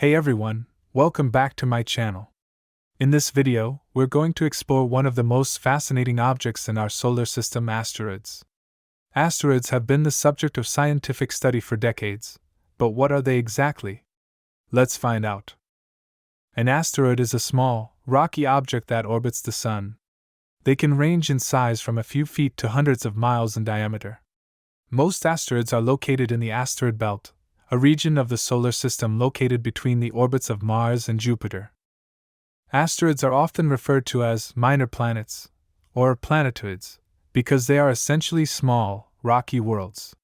Hey everyone, welcome back to my channel. In this video, we're going to explore one of the most fascinating objects in our solar system, asteroids. Asteroids have been the subject of scientific study for decades, but what are they exactly? Let's find out. An asteroid is a small, rocky object that orbits the Sun. They can range in size from a few feet to hundreds of miles in diameter. Most asteroids are located in the asteroid belt, a region of the solar system located between the orbits of Mars and Jupiter. Asteroids are often referred to as minor planets, or planetoids, because they are essentially small, rocky worlds.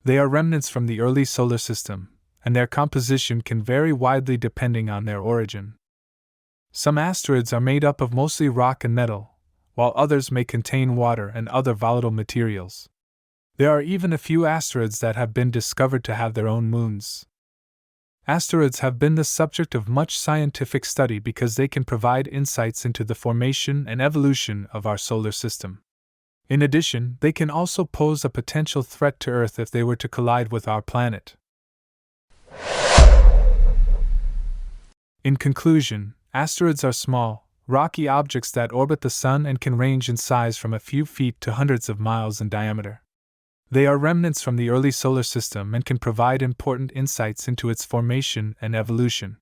They are remnants from the early solar system, and their composition can vary widely depending on their origin. Some asteroids are made up of mostly rock and metal, while others may contain water and other volatile materials. There are even a few asteroids that have been discovered to have their own moons. Asteroids have been the subject of much scientific study because they can provide insights into the formation and evolution of our solar system. In addition, they can also pose a potential threat to Earth if they were to collide with our planet. In conclusion, asteroids are small, rocky objects that orbit the Sun and can range in size from a few feet to hundreds of miles in diameter. They are remnants from the early solar system and can provide important insights into its formation and evolution.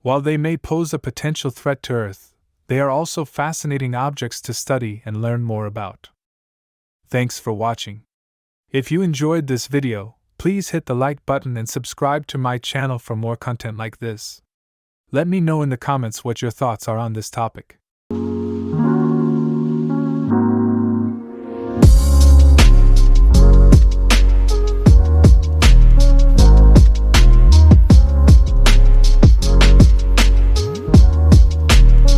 While they may pose a potential threat to Earth, they are also fascinating objects to study and learn more about. Thanks for watching. If you enjoyed this video, please hit the like button and subscribe to my channel for more content like this. Let me know in the comments what your thoughts are on this topic.